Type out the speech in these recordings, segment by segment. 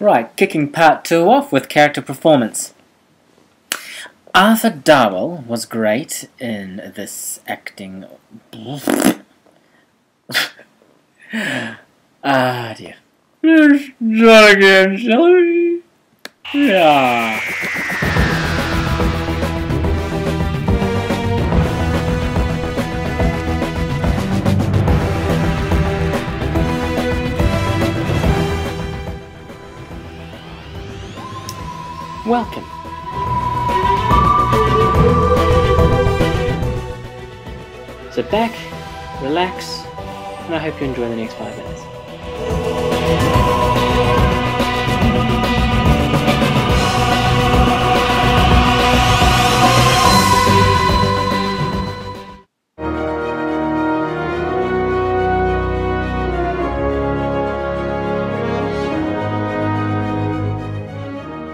Right, kicking part 2 off with character performance. Arthur Darwell was great in this acting. Ah dear. Let's start again, shall we? Yeah. Welcome. Sit back, relax, and I hope you enjoy the next 5 minutes.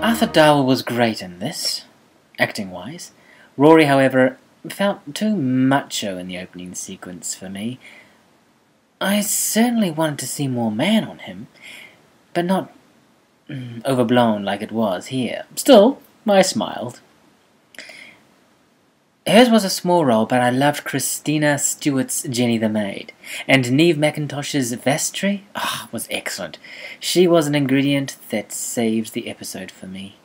Arthur Darwell was great in this, acting-wise. Rory, however, felt too macho in the opening sequence for me. I certainly wanted to see more man on him, but not overblown like it was here. Still, I smiled. Hers was a small role, but I loved Christina Stewart's Jenny the Maid, and Neve McIntosh's Vestry was excellent. She was an ingredient that saves the episode for me.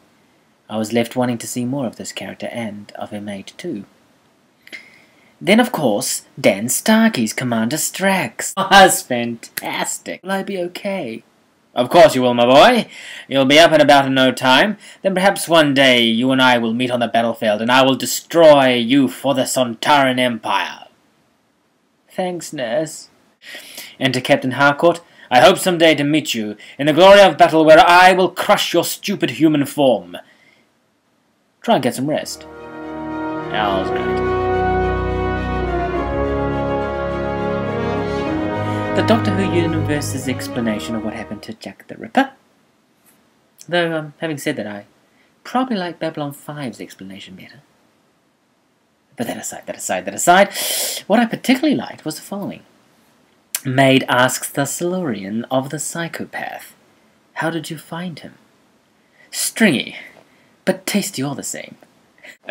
I was left wanting to see more of this character and of her maid too. Then, of course, Dan Starkey's Commander Strax was fantastic. Will I be okay? Of course you will, my boy. You'll be up and about in no time. Then perhaps one day you and I will meet on the battlefield, and I will destroy you for the Sontaran Empire. Thanks, nurse. And to Captain Harcourt, I hope someday to meet you in the glory of battle where I will crush your stupid human form. Try and get some rest. Al's right. The Doctor Who Universe's explanation of what happened to Jack the Ripper. Though, having said that, I probably like Babylon 5's explanation better. But that aside, what I particularly liked was the following. Maid asks the Silurian of the psychopath, "How did you find him?" Stringy, but tasty all the same.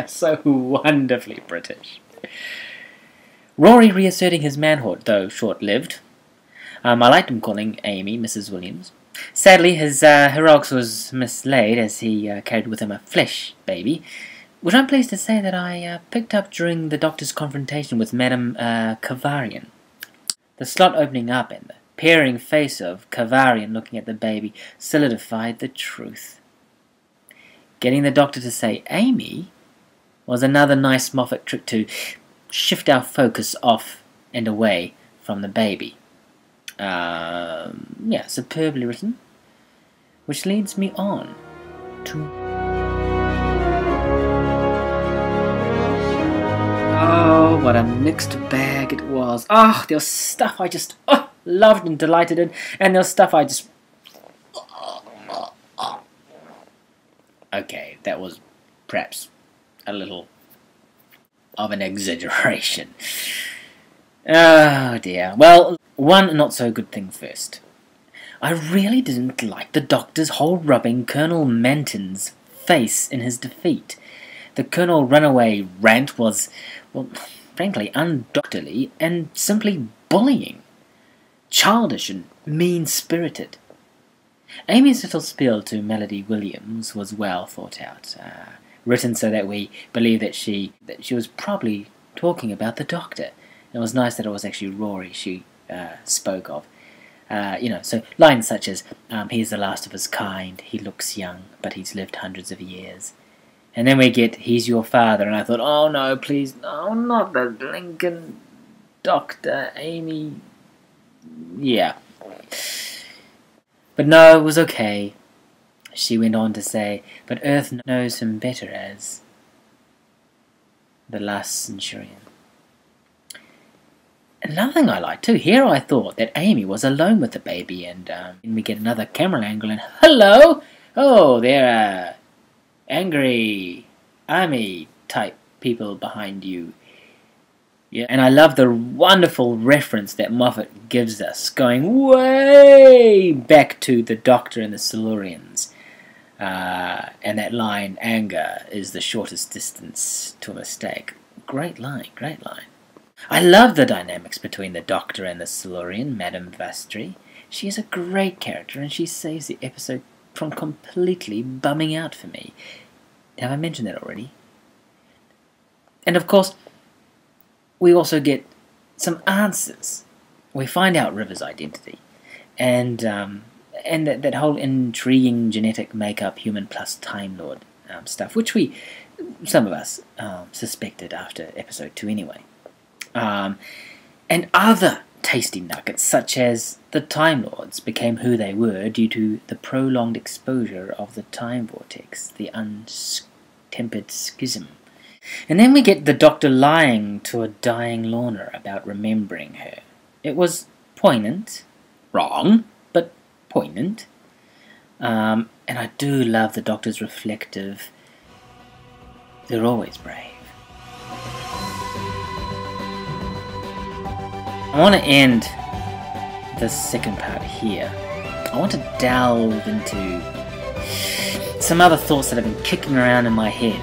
So wonderfully British. Rory reasserting his manhood, though short-lived. I liked him calling Amy Mrs. Williams. Sadly, his heroics was mislaid as he carried with him a flesh baby, which I'm pleased to say that I picked up during the Doctor's confrontation with Madame Kavarian. The slot opening up and the peering face of Kavarian looking at the baby solidified the truth. Getting the Doctor to say Amy was another nice Moffat trick to shift our focus off and away from the baby. Yeah, superbly written. Which leads me on to... Oh, what a mixed bag it was. There was stuff I just loved and delighted in, and there was stuff I just... Okay, that was perhaps a little of an exaggeration. Oh dear. Well, one not-so-good thing first. I really didn't like the Doctor's whole rubbing Colonel Manton's face in his defeat. The Colonel Runaway rant was, well, frankly, undoctorly and simply bullying. Childish and mean-spirited. Amy's little spiel to Melody Williams was well thought out, written so that we believe that she was probably talking about the Doctor. It was nice that it was actually Rory she spoke of. So lines such as, he's the last of his kind, he looks young, but he's lived hundreds of years. And then we get, he's your father, and I thought, oh no, please, no, not the Lincoln Doctor, Amy. Yeah. But no, it was okay. She went on to say, but Earth knows him better as the last Centurion. Another thing I liked too, here I thought that Amy was alone with the baby, and we get another camera angle and hello! Oh, there are angry army type people behind you. Yeah, and I love the wonderful reference that Moffat gives us, going way back to the Doctor and the Silurians. And that line, anger is the shortest distance to a mistake. Great line, great line. I love the dynamics between the Doctor and the Silurian, Madame Vastri. She is a great character, and she saves the episode from completely bumming out for me. Have I mentioned that already? And of course, we also get some answers. We find out River's identity, and that whole intriguing genetic makeup, human plus Time Lord stuff, which some of us suspected after episode 2 anyway. And other tasty nuggets, such as the Time Lords became who they were due to the prolonged exposure of the time vortex, the untempered schism. And then we get the Doctor lying to a dying Lorna about remembering her. It was poignant, wrong, but poignant. And I do love the Doctor's reflective, they're always brave. I want to end the second part here. I want to delve into some other thoughts that have been kicking around in my head.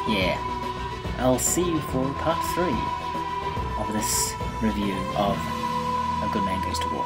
Yeah, I'll see you for part 3 of this review of A Good Man Goes to War.